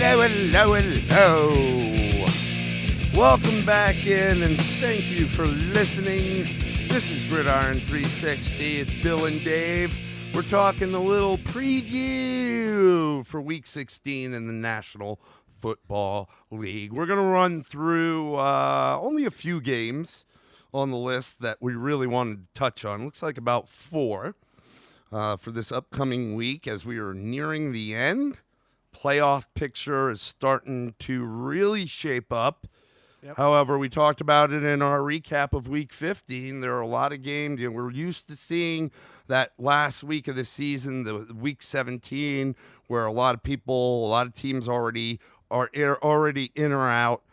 Hello. Welcome back in, and thank you for listening. This is Gridiron 360. It's Bill and Dave. We're talking a little preview for Week 16 in the National Football League. We're going to run through only a few games on the list that we really wanted to touch on. Looks like about 4 for this upcoming week as we are nearing the end. Playoff picture is starting to really shape up. Yep. However, we talked about it in our recap of Week 15. There are a lot of games, and we're used to seeing that last week of the season, the Week 17, where a lot of teams already are already in or out.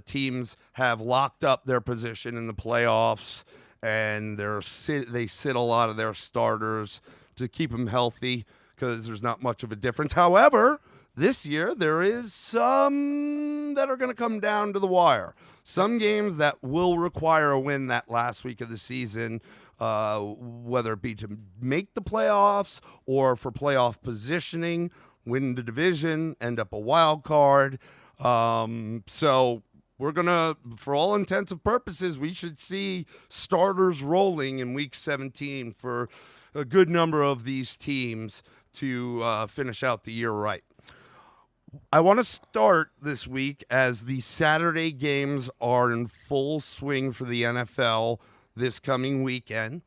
Teams have locked up their position in the playoffs, and they sit a lot of their starters to keep them healthy, because there's not much of a difference. However, this year there is some that are going to come down to the wire. Some games that will require a win that last week of the season, whether it be to make the playoffs or for playoff positioning, win the division, end up a wild card. So we're going to, for all intents and purposes, we should see starters rolling in Week 17 for a good number of these teams to finish out the year right. I want to start this week as the Saturday games are in full swing for the NFL this coming weekend.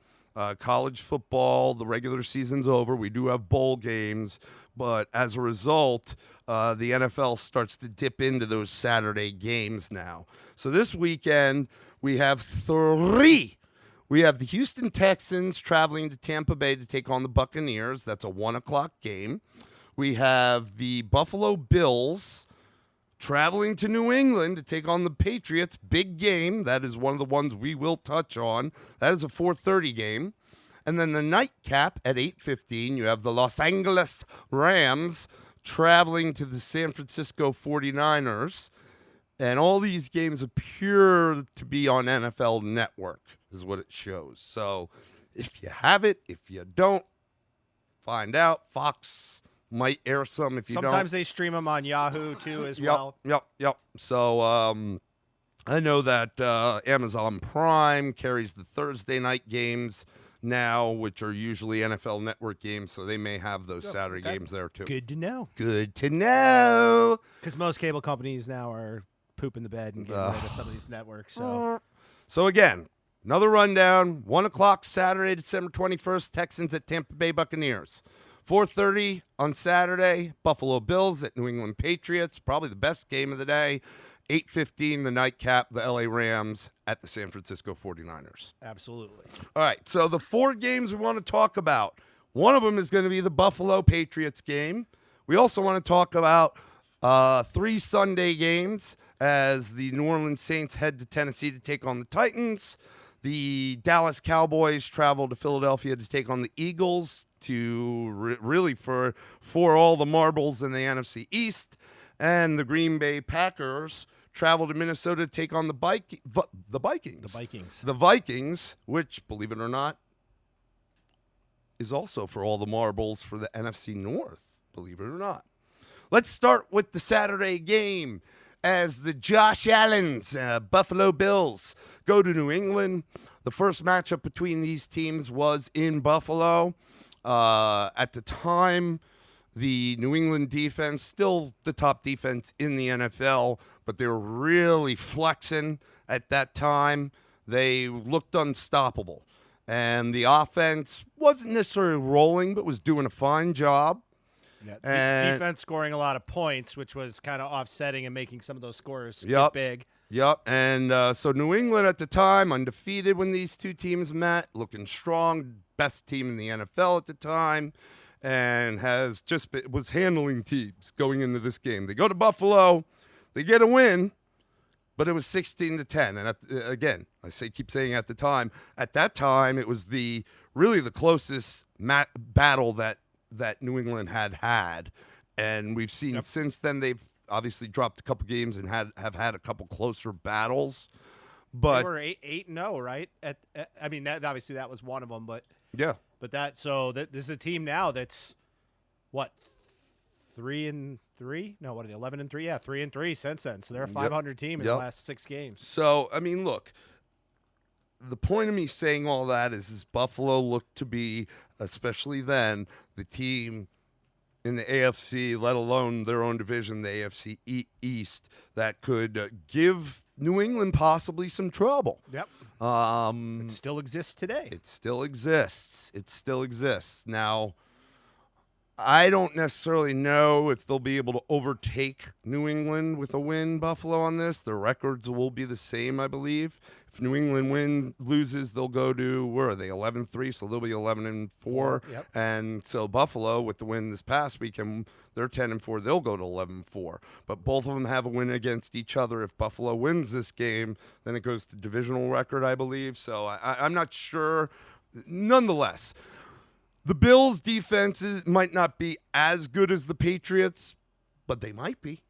College football, the regular season's over. We do have bowl games, but as a result, the NFL starts to dip into those Saturday games now. So this weekend, we have 3. We have the Houston Texans traveling to Tampa Bay to take on the Buccaneers. That's a 1 o'clock game. We have the Buffalo Bills traveling to New England to take on the Patriots. Big game. That is one of the ones we will touch on. That is a 4:30 game. And then the nightcap at 8:15, you have the Los Angeles Rams traveling to the San Francisco 49ers. And all these games appear to be on NFL Network, is what it shows. So if you have it, if you don't, find out. Fox might air some if you don't. Sometimes they stream them on Yahoo, too, as well. Yep. So I know that Amazon Prime carries the Thursday night games now, which are usually NFL Network games, so they may have those Saturday games there, too. Good to know. Good to know. Because most cable companies now are pooping the bed and getting rid of some of these networks. So again, another rundown. 1 o'clock Saturday, December 21st, Texans at Tampa Bay Buccaneers. 4:30 on Saturday, Buffalo Bills at New England Patriots. Probably the best game of the day. 8:15, the nightcap, the LA Rams at the San Francisco 49ers. Absolutely. All right, so the 4 games we want to talk about. One of them is going to be the Buffalo Patriots game. We also want to talk about 3 Sunday games as the New Orleans Saints head to Tennessee to take on the Titans. The Dallas Cowboys travel to Philadelphia to take on the Eagles to really for all the marbles in the NFC East. And the Green Bay Packers travel to Minnesota to take on the Vikings. The Vikings, which, believe it or not, is also for all the marbles for the NFC North, believe it or not. Let's start with the Saturday game as the Josh Allen's Buffalo Bills go to New England. The first matchup between these teams was in Buffalo. At the time, the New England defense, still the top defense in the NFL, but they were really flexing at that time. They looked unstoppable. And the offense wasn't necessarily rolling, but was doing a fine job. Yeah, defense scoring a lot of points, which was kind of offsetting and making some of those scores get big. Yep, and so New England at the time, undefeated when these two teams met, looking strong, best team in the NFL at the time, and was handling teams going into this game. They go to Buffalo, they get a win, but it was 16-10. And again, keep saying at the time. At that time, it was really the closest battle that New England had, and we've seen since then they've obviously dropped a couple games and have had a couple closer battles. But they were 8-0, right? Obviously that was one of them, but yeah. But this is a team now that's what 3-3. No, what are they? 11-3. Yeah, 3-3 since then. So they're a 500 team in the last 6 games. So I mean, look. The point of me saying all that is Buffalo looked to be, especially then, the team in the AFC, let alone their own division, the AFC East, that could give New England possibly some trouble. Yep. It still exists today. It still exists. It still exists. Now, I don't necessarily know if they'll be able to overtake New England with a win, Buffalo, on this. Their records will be the same, I believe. If New England loses, they'll go to, where are they, 11-3, so they'll be 11-4. Yep. And so Buffalo, with the win this past weekend, they're 10-4, they'll go to 11-4. But both of them have a win against each other. If Buffalo wins this game, then it goes to divisional record, I believe. So I'm not sure. Nonetheless, the Bills' defenses might not be as good as the Patriots, but they might be.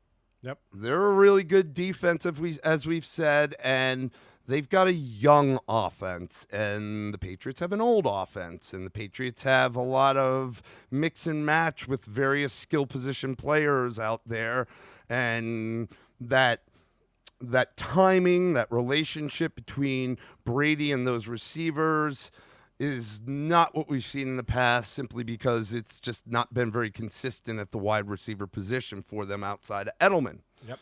Yep. They're a really good defense, as we've said, and they've got a young offense, and the Patriots have an old offense, and the Patriots have a lot of mix and match with various skill position players out there, and that timing, that relationship between Brady and those receivers is not what we've seen in the past, simply because it's just not been very consistent at the wide receiver position for them outside of Edelman. Yep.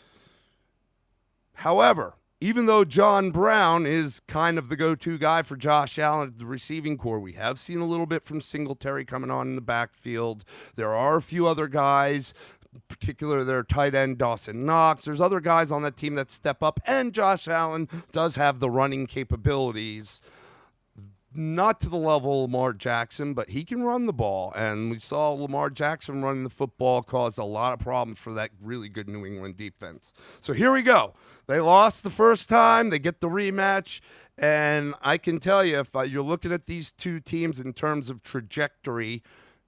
However, even though John Brown is kind of the go-to guy for Josh Allen at the receiving core, we have seen a little bit from Singletary coming on in the backfield. There are a few other guys, particularly their tight end Dawson Knox. There's other guys on that team that step up, and Josh Allen does have the running capabilities. Not to the level of Lamar Jackson, but he can run the ball. And we saw Lamar Jackson running the football caused a lot of problems for that really good New England defense. So here we go. They lost the first time. They get the rematch. And I can tell you, if you're looking at these two teams in terms of trajectory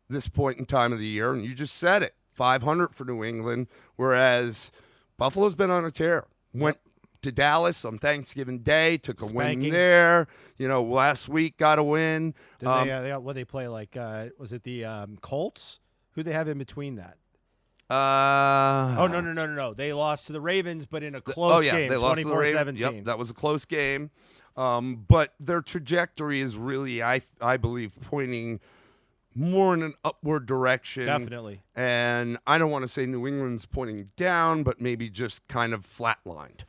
this point in time of the year, and you just said it, 500 for New England, whereas Buffalo's been on a tear. Went to Dallas on Thanksgiving Day, took a win there. Last week got a win. Did they play like? Was it the Colts? Who they have in between that? No. They lost to the Ravens, but in a close game, they lost to the Ravens. 24-17. Yep, that was a close game. But their trajectory is really, I believe, pointing more in an upward direction. Definitely. And I don't want to say New England's pointing down, but maybe just kind of flatlined.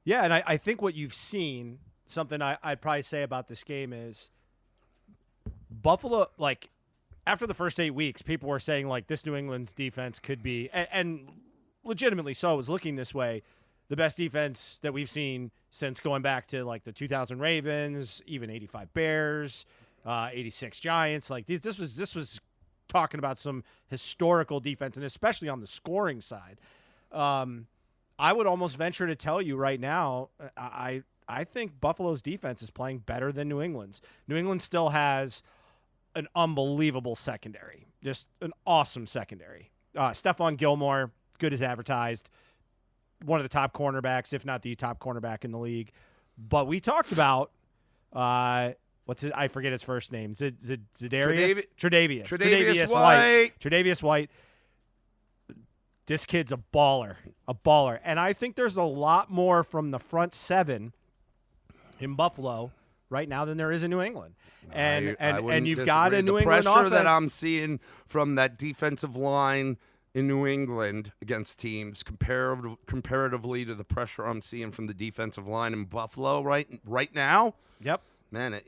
Yeah, and I think what you've seen, something I'd probably say about this game is Buffalo, like, after the first 8 weeks, people were saying, like, this New England's defense could be, and legitimately so, it was looking this way, the best defense that we've seen since going back to, like, the 2000 Ravens, even 85 Bears, 86 Giants. Like, this was talking about some historical defense, and especially on the scoring side. I would almost venture to tell you right now, I think Buffalo's defense is playing better than New England's. New England still has an unbelievable secondary, just an awesome secondary. Stephon Gilmore, good as advertised, one of the top cornerbacks, if not the top cornerback in the league. But we talked about what's it? I forget his first name. Tre'Davious White. Tre'Davious White. This kid's a baller. And I think there's a lot more from the front seven in Buffalo right now than there is in New England. And you've got a New England offense. The pressure that I'm seeing from that defensive line in New England against teams comparatively to the pressure I'm seeing from the defensive line in Buffalo right now. Yep. Man,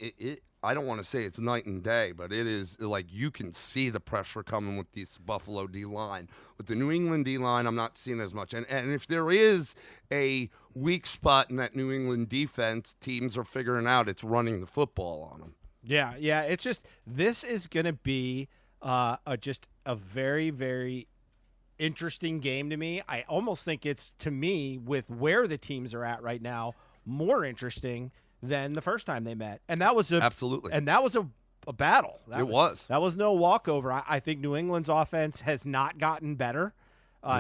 I don't want to say it's night and day, but it is like you can see the pressure coming with this Buffalo D-line. With the New England D-line, I'm not seeing as much. And if there is a weak spot in that New England defense, teams are figuring out it's running the football on them. Yeah. It's just this is going to be just a very, very interesting game to me. I almost think it's, to me, with where the teams are at right now, more interesting than the first time they met. And that was absolutely. And that was a battle. That was no walkover. I think New England's offense has not gotten better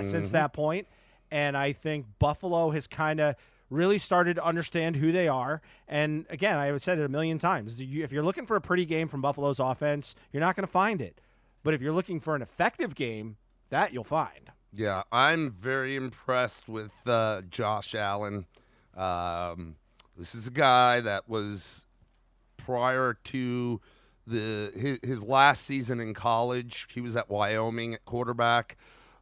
since that point. And I think Buffalo has kind of really started to understand who they are. And again, I have said it a million times. If you're looking for a pretty game from Buffalo's offense, you're not going to find it. But if you're looking for an effective game, that you'll find. Yeah, I'm very impressed with Josh Allen. This is a guy that was prior to his last season in college. He was at Wyoming at quarterback.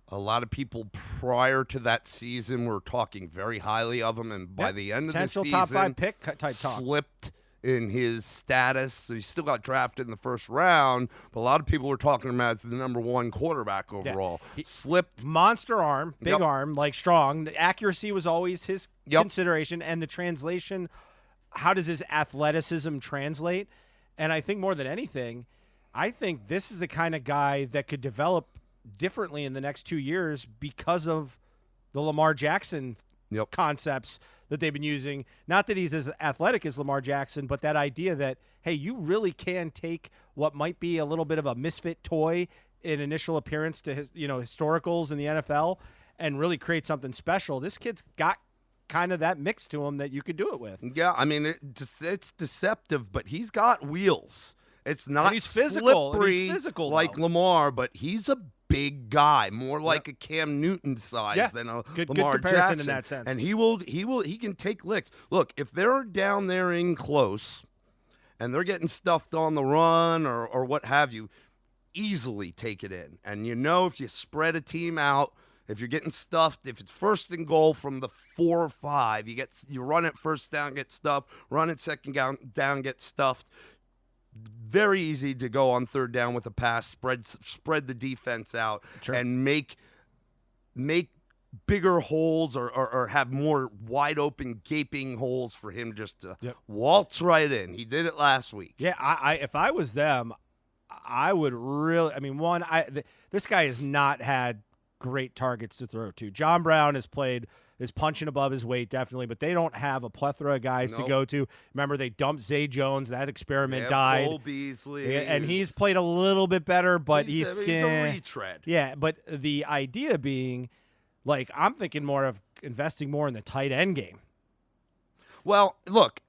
A lot of people prior to that season were talking very highly of him, and by the end of the Potential season, top 5 pick type talk. slipped in his status. So he still got drafted in the first round, but a lot of people were talking him as the number 1 quarterback overall. He Slipped. Monster arm, big Yep. arm, like strong. The accuracy was always his Yep. consideration, and the translation. How does his athleticism translate? And I think more than anything, I think this is the kind of guy that could develop differently in the next 2 years because of the Lamar Jackson Yep. concepts that they've been using. Not that he's as athletic as Lamar Jackson, but that idea that, hey, you really can take what might be a little bit of a misfit toy in initial appearance to historicals in the NFL and really create something special. This kid's got kind of that mix to him that you could do it with. Yeah, I mean, it's deceptive, but he's got wheels. It's not And he's physical, and he's slippery physical, like though. Lamar, but he's a big guy, more like a Cam Newton size Yeah, than a good Lamar comparison in Jackson. that sense. And he can take licks. Look, if they're down there in close and they're getting stuffed on the run or what have you, easily take it in. And if you spread a team out, if you're getting stuffed, if it's first and goal from the 4 or 5, you run it first down, get stuffed, run it second down, get stuffed. Very easy to go on third down with a pass, spread the defense out, Sure. and make bigger holes or have more wide open gaping holes for him just to waltz right in. He did it last week. Yeah, I if I was them, I would really. I mean, this guy has not had great targets to throw to. John Brown is punching above his weight, definitely, but they don't have a plethora of guys to Nope. go to. Remember, they dumped Zay Jones. That experiment Yeah, died. Cole Beasley. Yeah, and he's played a little bit better, but he's a retread. Yeah, but the idea being, like, I'm thinking more of investing more in the tight end game. Well, look,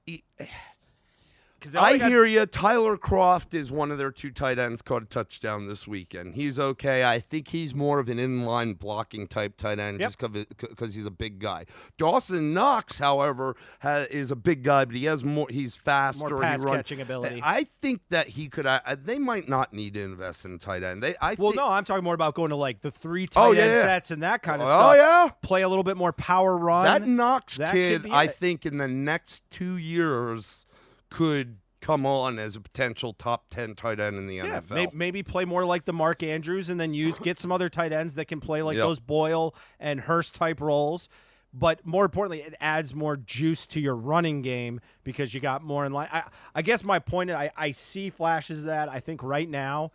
I hear you. Tyler Croft is one of their 2 tight ends, caught a touchdown this weekend. He's okay. I think he's more of an inline blocking type tight end just because he's a big guy. Dawson Knox, however, is a big guy, but he's faster. More pass catching ability. I think that he could. They might not need to invest in tight end. No, I'm talking more about going to like the 3 tight end sets and that kind of stuff. Oh yeah, play a little bit more power run. that Knox That kid, could be I it. think in the next 2 years could come on as a potential top 10 tight end in the NFL. Maybe play more like the Mark Andrews and then get some other tight ends that can play like those Boyle and Hurst type roles. But more importantly, it adds more juice to your running game because you got more in line. I guess my point is I see flashes of that. I think right now,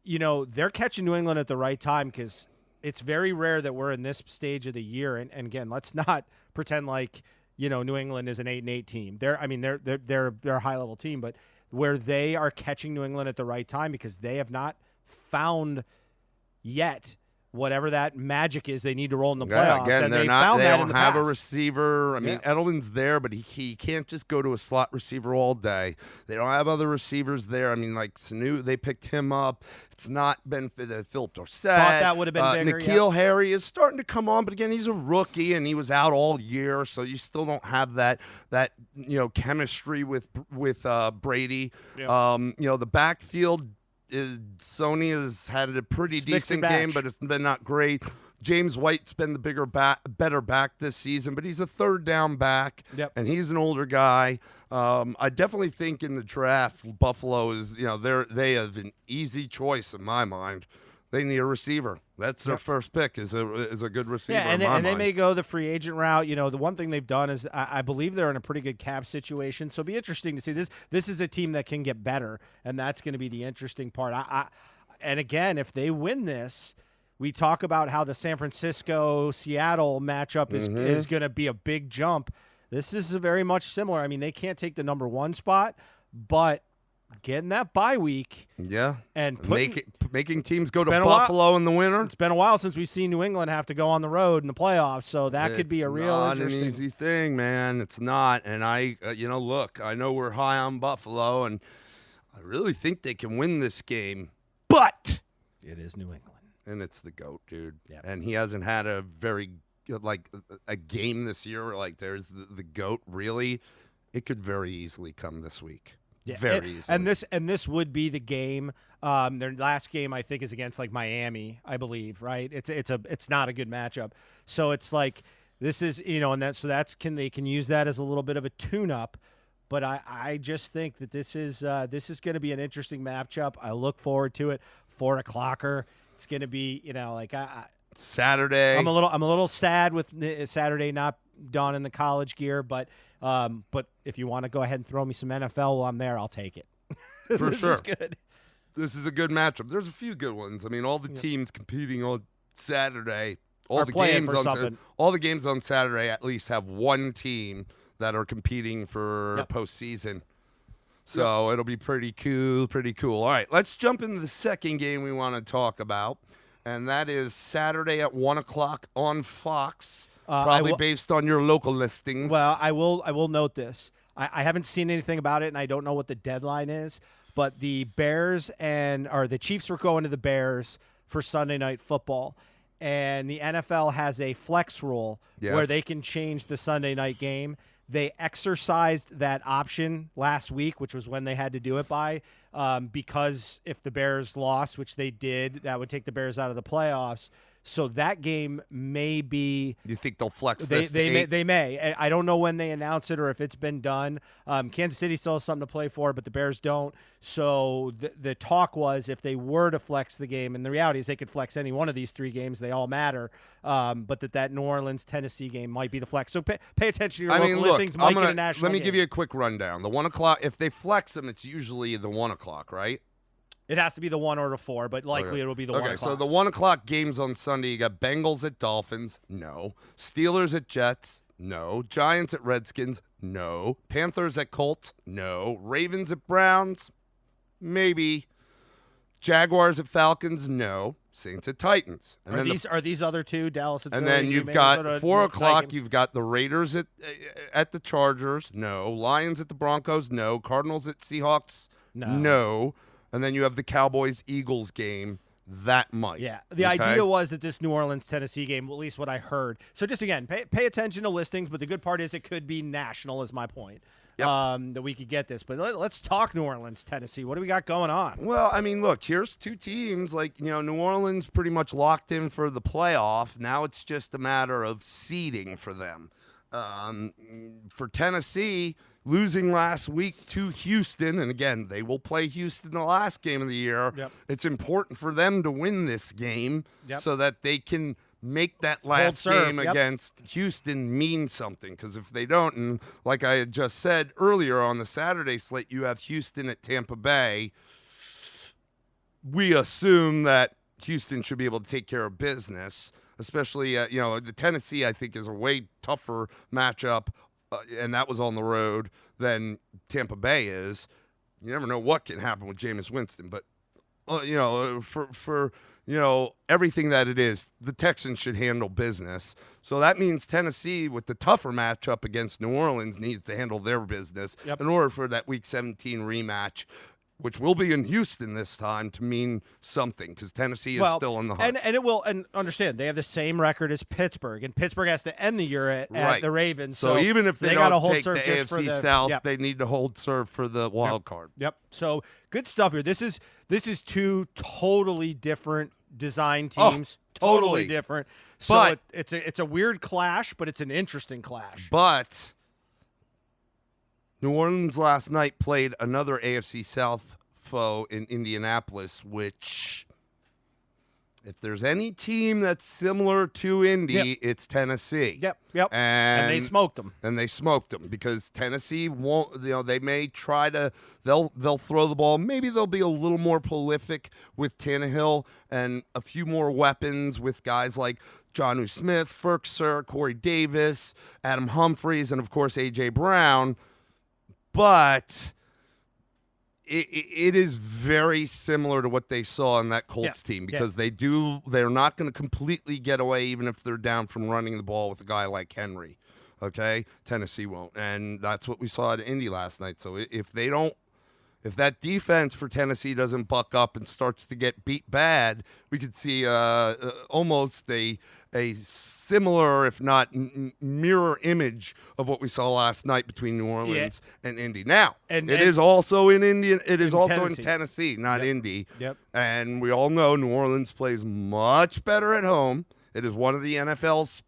they're catching New England at the right time because it's very rare that we're in this stage of the year. And again, let's not pretend like New England is an 8-8 team. They're a high level team, but where they are catching New England at the right time because they have not found yet whatever that magic is they need to roll in the playoffs. Again, and they don't have a past. receiver. I mean, Edelman's there, but he can't just go to a slot receiver all day. They don't have other receivers there. I mean, like Sanu, they picked him up. It's not been Philip Dorsett. Thought that would have been bigger. N'Keal Harry is starting to come on, but again, he's a rookie and he was out all year, so you still don't have that chemistry with Brady. Yep. The backfield. Sony has had a pretty decent game, but it's been not great. James White's been the better back this season, but he's a third down back, and he's an older guy. I definitely think in the draft, Buffalo is, they have an easy choice in my mind. They need a receiver. That's their first pick is a good receiver. Yeah, and, in my they mind. may go the free agent route. The one thing they've done is I believe they're in a pretty good cap situation. So it'll be interesting to see this. This is a team that can get better, and that's going to be the interesting part. And again, if they win this, we talk about how the San Francisco-Seattle matchup is going to be a big jump. This is very much similar. I mean, they can't take the number 1 spot, but getting that bye week, and making teams go to Buffalo in the winter. It's been a while since we've seen New England have to go on the road in the playoffs, so that could be a real not interesting. an easy thing, man. It's not. And look, I know we're high on Buffalo, and I really think they can win this game, but It is New England. and it's the GOAT, dude. Yeah. And he hasn't had a very a game this year where there's the GOAT. Really, it could very easily come this week. Yeah, very easily. And this would be the game. Their last game, I think, is against Miami, I believe. Right? It's not a good matchup. So it's this is they can use that as a little bit of a tune-up. But I just think that this is going to be an interesting matchup. I look forward to it. 4:00. It's going to be Saturday. I'm a little sad with Saturday not donning the college gear, but if you want to go ahead and throw me some NFL while I'm there, I'll take it. For this sure. is good. This is a good matchup. There's a few good ones. I mean, all the teams competing on Saturday, all Are the playing games for on something. all the games on Saturday at least have one team that are competing for Yep. postseason. So it'll be pretty cool. All right, let's jump into the second game we want to talk about, and that is Saturday at 1:00 on Fox. Probably based on your local listings. Well, I will note this. I haven't seen anything about it, and I don't know what the deadline is. But the the Chiefs were going to the Bears for Sunday Night Football, and the NFL has a flex rule where they can change the Sunday night game. They exercised that option last week, which was when they had to do it by, because if the Bears lost, which they did, that would take the Bears out of the playoffs. So that game may be. You think they'll flex this? They may. I don't know when they announce it or if it's been done. Kansas City still has something to play for, but the Bears don't. So the talk was if they were to flex the game, and the reality is they could flex any one of these three games. They all matter. But that New Orleans Tennessee game might be the flex. So pay attention to your local listings. Might get a national Let me game. give you a quick rundown. The 1:00. If they flex them, it's usually the 1:00, right? It has to be the 1 or the 4, but likely it'll be the 1 Okay, o'clock. so the 1:00 games on Sunday, you got Bengals at Dolphins, no. Steelers at Jets, no. Giants at Redskins, no. Panthers at Colts, no. Ravens at Browns, maybe. Jaguars at Falcons, no. Saints at Titans. And are these other two, Dallas and and Philly, then you you've may got sort of 4:00. like- You've got the Raiders at the Chargers, no. Lions at the Broncos, no. Cardinals at Seahawks, no. And then you have the Cowboys-Eagles game. That might. Yeah. The idea was that this New Orleans-Tennessee game, at least what I heard. So just, again, pay attention to listings, but the good part is it could be national is my point, that we could get this. But let's talk New Orleans-Tennessee. What do we got going on? Well, I mean, look, here's two teams. New Orleans pretty much locked in for the playoff. Now it's just a matter of seeding for them. For Tennessee, losing last week to Houston, and again, they will play Houston the last game of the year. Yep. It's important for them to win this game so that they can make that last serve. game against Houston mean something. Because if they don't, and like I had just said earlier on the Saturday slate, you have Houston at Tampa Bay. We assume that Houston should be able to take care of business. Especially, the Tennessee, I think, is a way tougher matchup, and that was on the road, than Tampa Bay is. You never know what can happen with Jameis Winston, but, for everything that it is, the Texans should handle business. So that means Tennessee, with the tougher matchup against New Orleans, needs to handle their business in order for that Week 17 rematch, which will be in Houston this time, to mean something, because Tennessee is still in the hunt. And it will, and understand, they have the same record as Pittsburgh, and Pittsburgh has to end the year at the Ravens. So even if they gotta don't hold take the serve just for AFC South, they need to hold serve for the wild card. Yep. So good stuff here. This is two totally different design teams. Totally different. So but, it's a weird clash, but it's an interesting clash. But New Orleans last night played another AFC South foe in Indianapolis, which, if there's any team that's similar to Indy, it's Tennessee. Yep. And they smoked them. Because Tennessee won't. They may try to. They'll throw the ball. Maybe they'll be a little more prolific with Tannehill and a few more weapons with guys like Jonnu Smith, Ferkser, Corey Davis, Adam Humphries, and of course A.J. Brown. But it is very similar to what they saw in that Colts team, because they're not going to completely get away even if they're down from running the ball with a guy like Henry. Okay? Tennessee won't. And that's what we saw at Indy last night. So if they don't If that defense for Tennessee doesn't buck up and starts to get beat bad, we could see almost a similar, if not mirror image of what we saw last night between New Orleans and Indy. Now, it is also in Indian. It is also in Tennessee, not Indy. Yep. And we all know New Orleans plays much better at home. It is one of the NFL's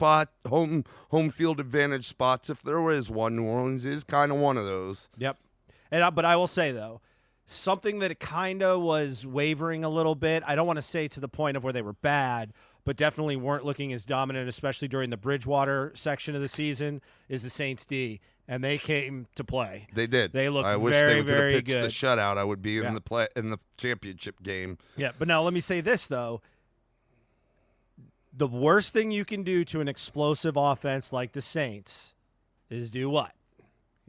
home field advantage spots. If there is one, New Orleans is kind of one of those. Yep. But I will say, though, something that kind of was wavering a little bit, I don't want to say to the point of where they were bad, but definitely weren't looking as dominant, especially during the Bridgewater section of the season, is the Saints D. And they came to play. They did. They looked I wish very, they would very have pitched good. the shutout. I would be in the championship game. Yeah, but now let me say this, though. The worst thing you can do to an explosive offense like the Saints is do what?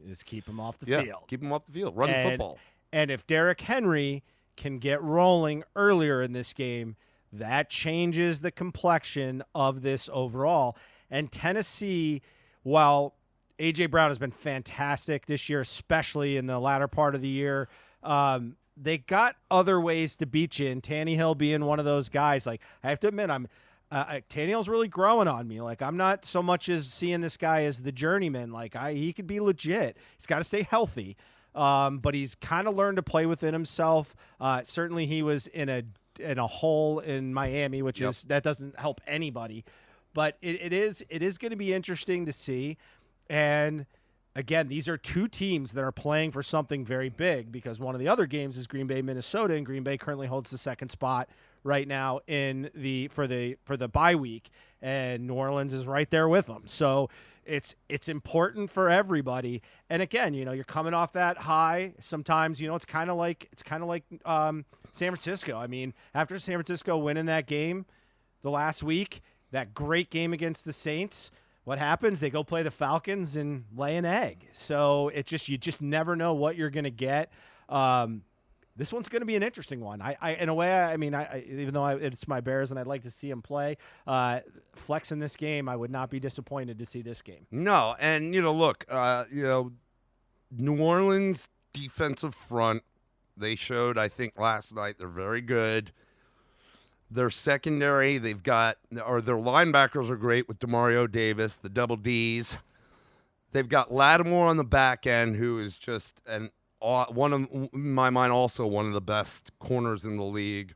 Is keep them off the field. Keep them off the field. Run the football. And if Derrick Henry can get rolling earlier in this game, that changes the complexion of this overall. And Tennessee, while A.J. Brown has been fantastic this year, especially in the latter part of the year, they got other ways to beat you, and Tannehill being one of those guys. Like, I have to admit, Tannehill's really growing on me. Like, I'm not so much as seeing this guy as the journeyman. Like, he could be legit. He's got to stay healthy. But he's kind of learned to play within himself. Certainly he was in a hole in Miami, which is that doesn't help anybody. But it is going to be interesting to see. And again, these are two teams that are playing for something very big, because one of the other games is Green Bay, Minnesota, and Green Bay currently holds the second spot right now for the bye week, and New Orleans is right there with them. So it's important for everybody. And again, you're coming off that high. Sometimes, it's kind of like San Francisco. I mean, after San Francisco winning that game the last week, that great game against the Saints, what happens? They go play the Falcons and lay an egg. So you just never know what you're going to get. This one's going to be an interesting one. In a way, even though it's my Bears and I'd like to see them play, flex in this game, I would not be disappointed to see this game. No, and look, New Orleans defensive front, they showed, I think, last night they're very good. Their secondary, their linebackers are great with Demario Davis, the double Ds. They've got Lattimore on the back end, who is just in my mind, also one of the best corners in the league.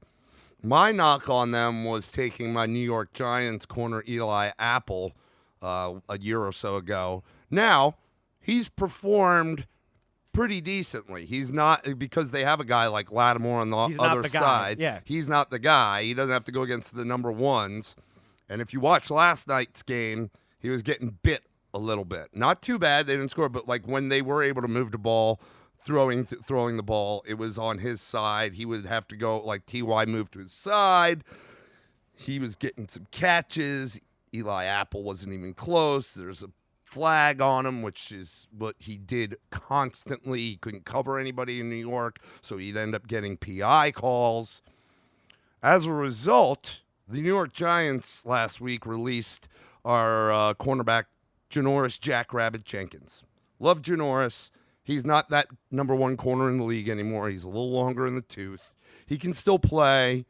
My knock on them was taking my New York Giants corner Eli Apple a year or so ago. Now, he's performed pretty decently. He's not, because they have a guy like Lattimore on the other side. Yeah. He's not the guy. He doesn't have to go against the number ones. And if you watch last night's game, he was getting bit a little bit. Not too bad. They didn't score, but like when they were able to move the ball, throwing the ball, it was on his side. He would have to go, like T.Y. moved to his side. He was getting some catches. Eli Apple wasn't even close. There's a flag on him, which is what he did constantly. He couldn't cover anybody in New York, so he'd end up getting PI calls. As a result, the New York Giants last week released our cornerback, Janoris Jackrabbit Jenkins. Love Janoris. He's not that number one corner in the league anymore. He's a little longer in the tooth. He can still play,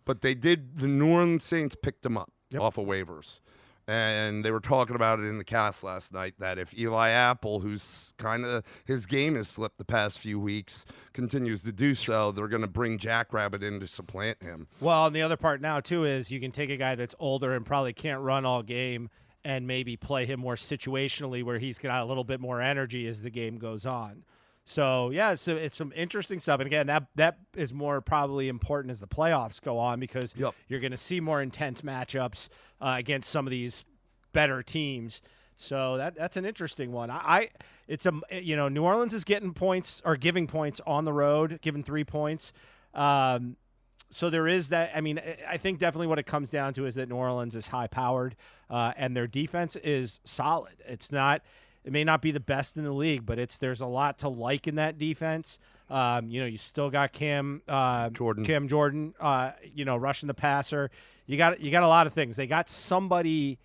but the New Orleans Saints picked him up off of waivers. And they were talking about it in the cast last night, that if Eli Apple, who's kind of, his game has slipped the past few weeks, continues to do so, they're going to bring Jackrabbit in to supplant him. Well, and the other part now, too, is you can take a guy that's older and probably can't run all game and maybe play him more situationally, where he's got a little bit more energy as the game goes on. So, yeah, it's some interesting stuff. And, again, that is more probably important as the playoffs go on, because you're going to see more intense matchups against some of these better teams. So that's an interesting one. New Orleans is getting points, or giving points on the road, giving 3 points. So there is that. I mean, I think definitely what it comes down to is that New Orleans is high-powered, and their defense is solid. It may not be the best in the league, but there's a lot to like in that defense. You still got Cam Jordan, rushing the passer. You got a lot of things. They got somebody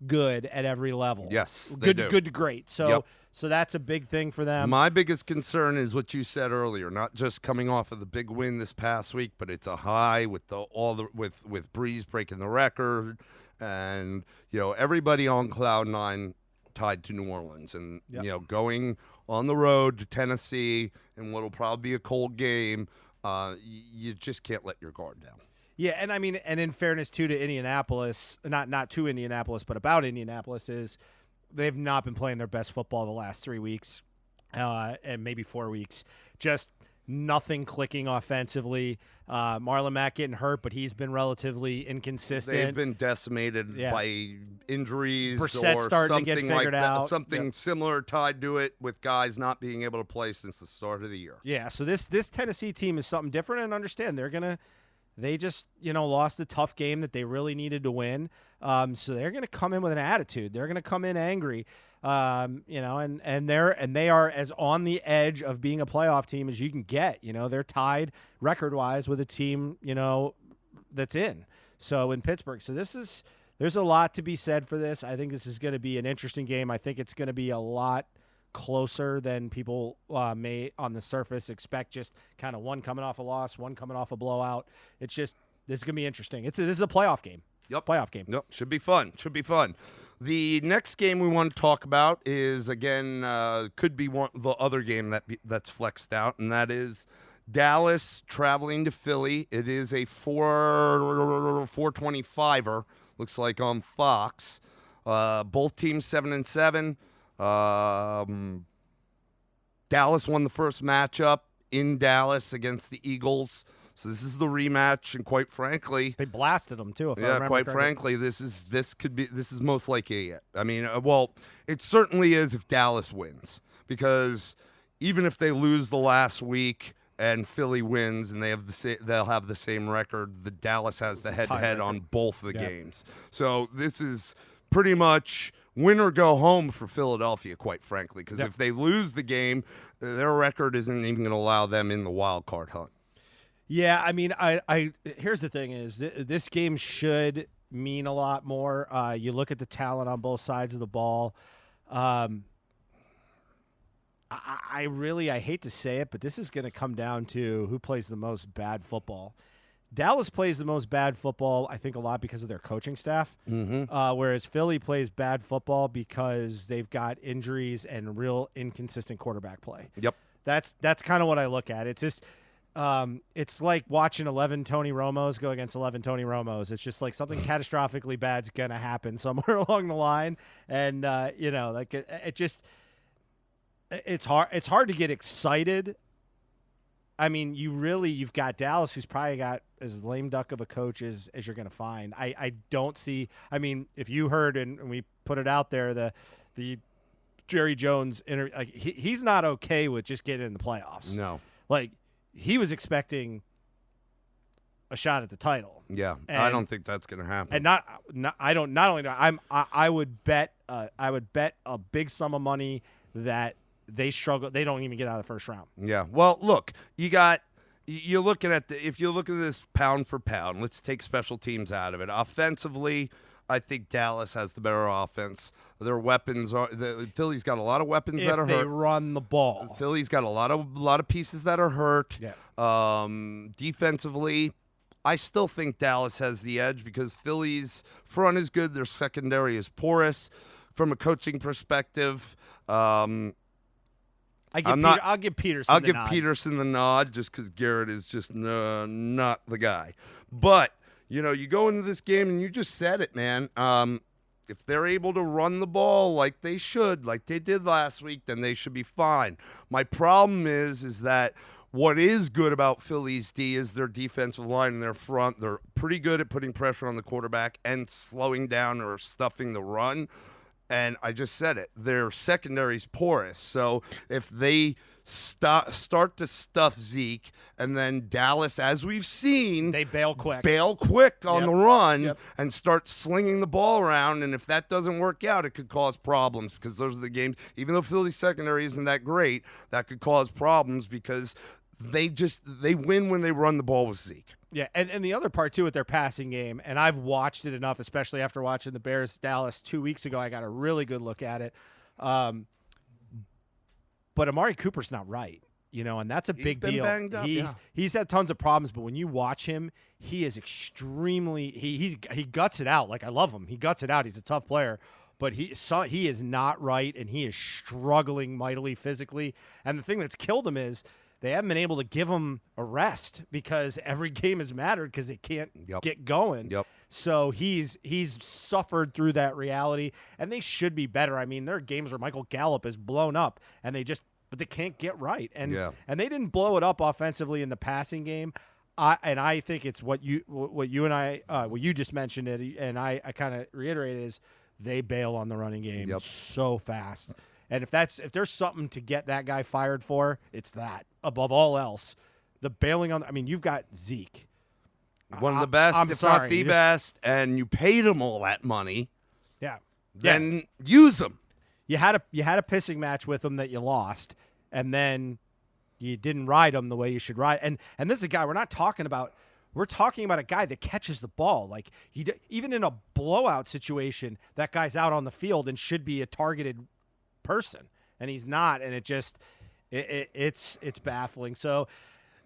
good at every level. Yes, good to great. So So that's a big thing for them. My biggest concern is what you said earlier, not just coming off of the big win this past week, but it's a high with with Breeze breaking the record, and everybody on cloud nine tied to New Orleans, and going on the road to Tennessee in what'll probably be a cold game, you just can't let your guard down. Yeah, and I mean, and in fairness too to Indianapolis, not to Indianapolis, but about Indianapolis is they've not been playing their best football the last 3 weeks, and maybe 4 weeks. Just nothing clicking offensively. Marlon Mack getting hurt, but he's been relatively inconsistent. They've been decimated by injuries Brissett or starting something to get figured like that. out. Something similar tied to it with guys not being able to play since the start of the year. Yeah, so this Tennessee team is something different, and understand they just lost a tough game that they really needed to win. So they're gonna come in with an attitude. They're gonna come in angry. And they are as on the edge of being a playoff team as you can get. They're tied record wise with a team that's in. So in Pittsburgh. So there's a lot to be said for this. I think this is going to be an interesting game. I think it's going to be a lot closer than people may on the surface expect. Just kind of one coming off a loss, one coming off a blowout. It's just this is going to be interesting. This is a playoff game. Yep. Playoff game. Yep. Should be fun. The next game we want to talk about is, again, could be the other game that's flexed out, and that is Dallas traveling to Philly. It is a 425er, looks like, on Fox. Both teams 7-7. Dallas won the first matchup in Dallas against the Eagles. So this is the rematch, and quite frankly, they blasted them too. Frankly, this is most likely it. I mean, it certainly is if Dallas wins, because even if they lose the last week and Philly wins and they'll have the same record, the Dallas has the head-to-head on both the games. So this is pretty much win or go home for Philadelphia, quite frankly, because if they lose the game, their record isn't even going to allow them in the wild card hunt. Yeah, I mean, I here's the thing is this game should mean a lot more. You look at the talent on both sides of the ball. I hate to say it, but this is going to come down to who plays the most bad football. Dallas plays the most bad football, I think, a lot because of their coaching staff, whereas Philly plays bad football because they've got injuries and real inconsistent quarterback play. Yep, that's kind of what I look at. It's just it's like watching 11 Tony Romos go against 11 Tony Romos. It's just like something catastrophically bad's going to happen somewhere along the line. And, it's hard to get excited. I mean, you've got Dallas, who's probably got as lame duck of a coach as you're going to find. I don't see, I mean, if you heard and we put it out there, the Jerry Jones interview, like he's not okay with just getting in the playoffs. No. Like, he was expecting a shot at the title. Yeah, I don't think that's going to happen. And I would bet a big sum of money that they struggle. They don't even get out of the first round. Yeah. Well, look, you're looking at if you look at this pound for pound, let's take special teams out of it. Offensively, I think Dallas has the better offense. Their weapons Philly's got a lot of weapons that are hurt. If they run the ball. Philly's got a lot of pieces that are hurt. Yeah. Defensively, I still think Dallas has the edge because Philly's front is good. Their secondary is porous. From a coaching perspective, I'll give Peterson the nod just because Garrett is just not the guy. But you go into this game and you just said it, man. If they're able to run the ball like they should, like they did last week, then they should be fine. My problem is that what is good about Philly's D is their defensive line and their front. They're pretty good at putting pressure on the quarterback and slowing down or stuffing the run. And I just said it. Their secondary's porous. So if they start to stuff Zeke, and then Dallas, as we've seen, they bail quick on the run and start slinging the ball around. And if that doesn't work out, it could cause problems because those are the games. Even though Philly's secondary isn't that great, that could cause problems because they win when they run the ball with Zeke. Yeah, and the other part, too, with their passing game, and I've watched it enough, especially after watching the Bears-Dallas 2 weeks ago, I got a really good look at it. but Amari Cooper's not right. And that's a big been deal. banged up, He's had tons of problems, but when you watch him, he is extremely he guts it out. Like, I love him. He guts it out. He's a tough player, but he is not right, and he is struggling mightily physically. And the thing that's killed him is they haven't been able to give him a rest because every game has mattered because they can't get going. Yep. So he's suffered through that reality, and they should be better. I mean, there are games where Michael Gallup is blown up, and but they can't get right. And they didn't blow it up offensively in the passing game. I think it's what you just mentioned it, and I kind of reiterated is they bail on the running game so fast. And if there's something to get that guy fired for, it's that. Above all else, the bailing on. I mean, you've got Zeke, one of the best, I'm if sorry, not the best, and you paid him all that money. Yeah. Then use him. You had a pissing match with him that you lost, and then you didn't ride him the way you should ride. And this is a guy we're talking about a guy that catches the ball. Like, even in a blowout situation, that guy's out on the field and should be a targeted person, and he's not. And it's baffling. So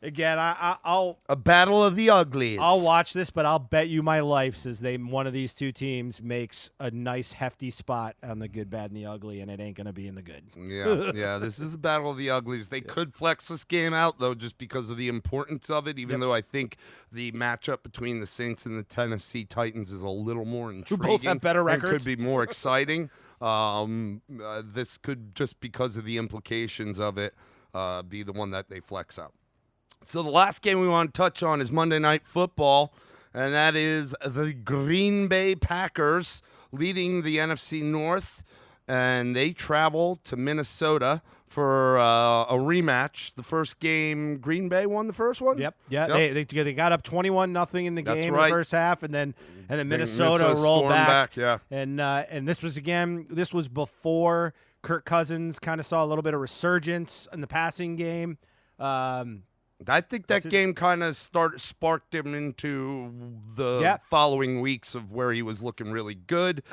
again, I'll a battle of the uglies. I'll watch this, but I'll bet you my life says one of these two teams makes a nice hefty spot on the good, bad, and the ugly, and it ain't gonna be in the good. Yeah. This is a battle of the uglies. They could flex this game out though, just because of the importance of it. Even though I think the matchup between the Saints and the Tennessee Titans is a little more intriguing. Who both have better records. And could be more exciting. This could, just because of the implications of it, be the one that they flex out. So the last game we want to touch on is Monday Night Football, and that is the Green Bay Packers leading the NFC North, and they travel to Minnesota for a rematch. The first game, Green Bay won the first one? Yep. They got up 21-0 in the game in the first half, and then Minnesota rolled back. Yeah. And this was before Kirk Cousins kind of saw a little bit of resurgence in the passing game. I think that game kind of sparked him into the following weeks of where he was looking really good.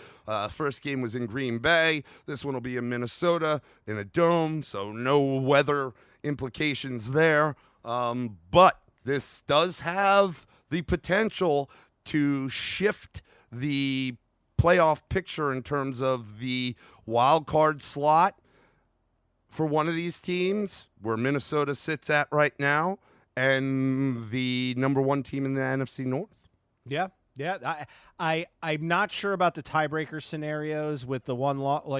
First game was in Green Bay. This one will be in Minnesota in a dome, so no weather implications there. But this does have the potential to shift the playoff picture in terms of the wild card slot for one of these teams, where Minnesota sits at right now, and the number one team in the NFC North. Yeah. I'm not sure about the tiebreaker scenarios with the one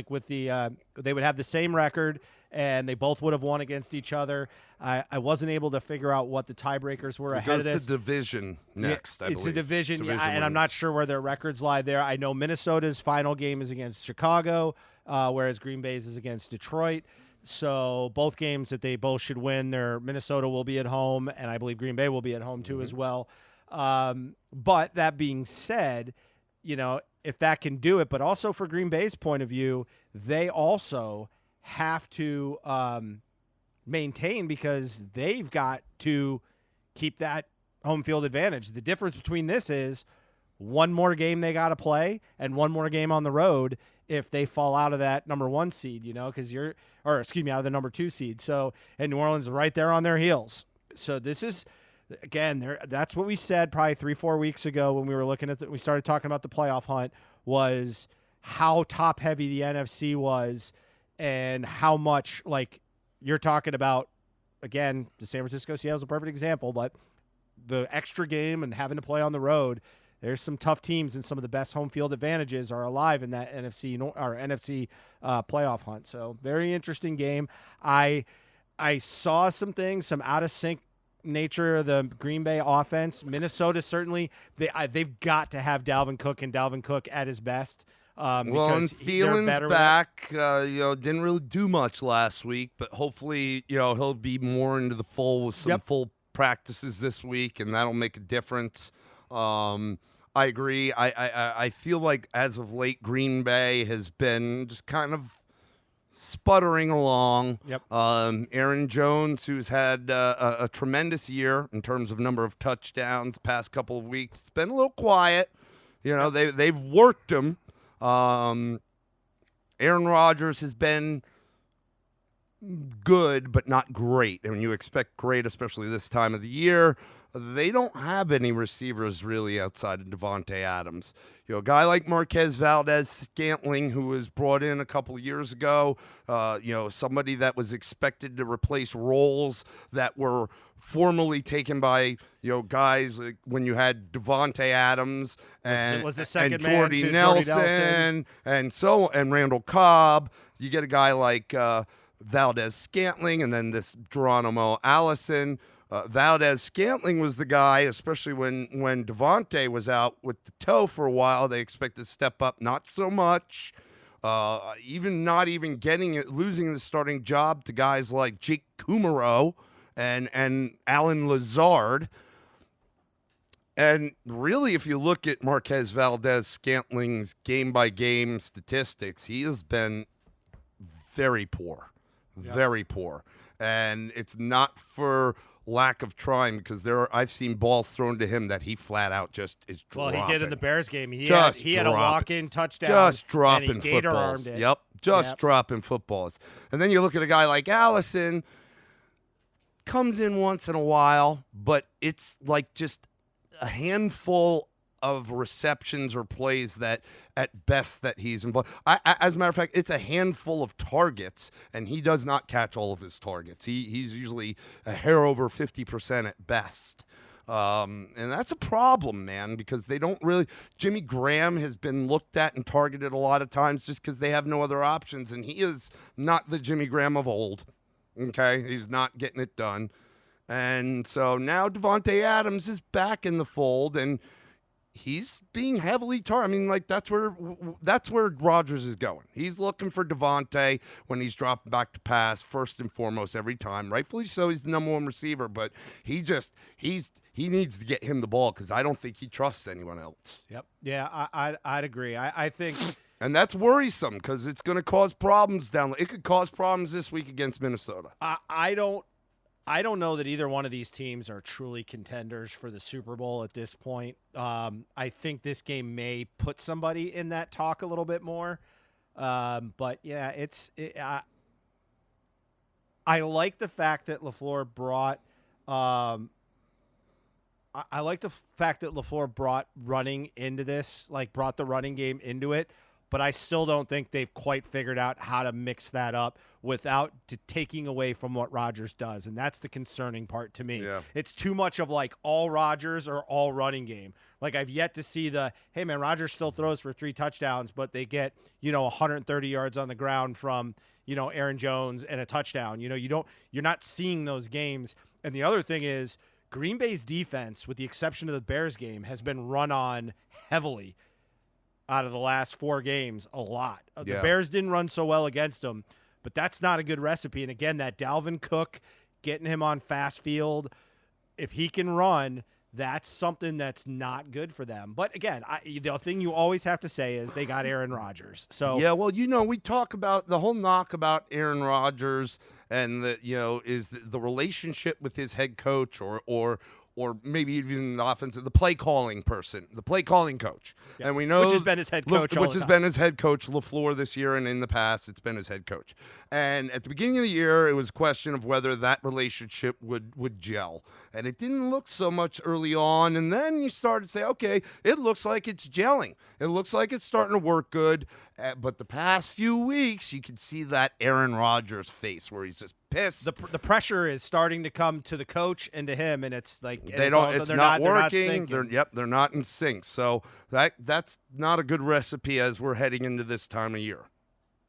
with the they would have the same record and they both would have won against each other. I wasn't able to figure out what the tiebreakers were ahead of this. It's a division next, I believe. It's a division wins. and I'm not sure where their records lie there. I know Minnesota's final game is against Chicago, whereas Green Bay's is against Detroit. So both games that they both should win, Minnesota will be at home, and I believe Green Bay will be at home too as well. But that being said, if that can do it, but also for Green Bay's point of view, they also have to maintain, because they've got to keep that home field advantage. The difference between this is one more game they got to play and one more game on the road if they fall out of that number one seed, out of the number two seed. So, and New Orleans is right there on their heels. So this is, again, that's what we said probably 3-4 weeks ago when we were looking at we started talking about the playoff hunt, was how top heavy the NFC was and how much, like you're talking about, again, the San Francisco Seattle is a perfect example, but the extra game and having to play on the road, there's some tough teams, and some of the best home field advantages are alive in that NFC playoff hunt. So very interesting game. I saw some things, some out of sync nature of the Green Bay offense. Minnesota certainly they've got to have Dalvin Cook at his best. And Thielen's back. Didn't really do much last week, but hopefully, he'll be more into the full with some full practices this week, and that'll make a difference. I agree. I feel like as of late, Green Bay has been just kind of sputtering along. Yep. Aaron Jones, who's had a tremendous year in terms of number of touchdowns past couple of weeks, it's been a little quiet. They've worked him. Aaron Rodgers has been good, but not great. And when you expect great, especially this time of the year, they don't have any receivers really outside of Devontae Adams. You know, a guy like Marquez Valdez-Scantling, who was brought in a couple of years ago, somebody that was expected to replace roles that were formerly taken by, guys like when you had Devontae Adams and, was the second and man Jordy to Nelson, and Randall Cobb. You get a guy like Valdez-Scantling, and then this Geronimo Allison. Valdez-Scantling was the guy, especially when Devontae was out with the toe for a while. They expected to step up, not so much. Losing the starting job to guys like Jake Kumaro and Alan Lazard. And really, if you look at Marquez Valdez-Scantling's game-by-game statistics, he has been very poor. Yep. Very poor. And it's not for lack of trying, because I've seen balls thrown to him that he flat out just is dropping. Well, he did in the Bears game. He Just had a walk-in touchdown. Just and dropping he footballs. Gator-armed it. Yep. Dropping footballs. And then you look at a guy like Allison, comes in once in a while, but it's like just a handful of receptions or plays that at best that he's involved. As a matter of fact, it's a handful of targets, and he does not catch all of his targets. He's usually a hair over 50% at best. And that's a problem, man, because they don't really – Jimmy Graham has been looked at and targeted a lot of times just because they have no other options, and he is not the Jimmy Graham of old, okay? He's not getting it done. And so now Devontae Adams is back in the fold, and – he's being heavily targeted. I mean, like, that's where Rodgers is going. He's looking for Devontae when he's dropping back to pass first and foremost every time. Rightfully so, he's the number one receiver, but he needs to get him the ball because I don't think he trusts anyone else. Yep. Yeah, I'd agree. I think. And that's worrisome because it's going to cause problems It could cause problems this week against Minnesota. I don't know that either one of these teams are truly contenders for the Super Bowl at this point. I think this game may put somebody in that talk a little bit more. But yeah, I like the fact that LaFleur brought. I like the fact that LaFleur brought running into this, like brought the running game into it. But I still don't think they've quite figured out how to mix that up without taking away from what Rodgers does. And that's the concerning part to me. Yeah. It's too much of like all Rodgers or all running game. Like I've yet to see hey man, Rodgers still throws for 3 touchdowns, but they get, 130 yards on the ground from, Aaron Jones and a touchdown. You're not seeing those games. And the other thing is Green Bay's defense, with the exception of the Bears game, has been run on heavily out of the last 4 games, a lot. The Bears didn't run so well against them, but that's not a good recipe. And again, that Dalvin Cook, getting him on fast field, if he can run, that's something that's not good for them. But again, the thing you always have to say is they got Aaron Rodgers. So yeah, well, we talk about the whole knock about Aaron Rodgers and is the relationship with his head coach or maybe even the offensive, the play calling coach. Yeah. And we know which has been his head coach been his head coach, LaFleur, this year, and in the past it's been his head coach. And at the beginning of the year, it was a question of whether that relationship would gel. And it didn't look so much early on. And then you started to say, okay, it looks like it's gelling. It looks like it's starting to work good. But the past few weeks, you can see that Aaron Rodgers face where he's just pissed. The pressure is starting to come to the coach and to him, and it's like it's not working. They're not in sync. So that's not a good recipe as we're heading into this time of year.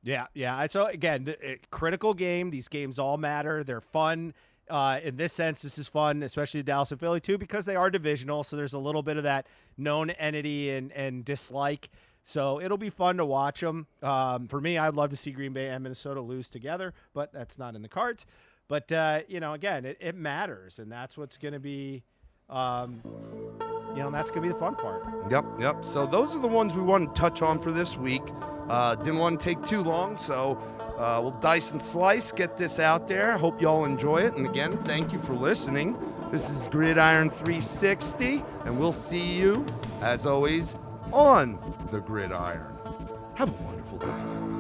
Yeah. So again, critical game. These games all matter. They're fun. In this sense, this is fun, especially the Dallas and Philly too, because they are divisional. So there's a little bit of that known entity and dislike. So it'll be fun to watch them. For me, I'd love to see Green Bay and Minnesota lose together, but that's not in the cards. But, again, it matters, and that's what's going to be, that's going to be the fun part. Yep. So those are the ones we want to touch on for this week. Didn't want to take too long, so we'll dice and slice, get this out there. Hope you all enjoy it. And, again, thank you for listening. This is Gridiron 360, and we'll see you, as always, on the gridiron. Have a wonderful day.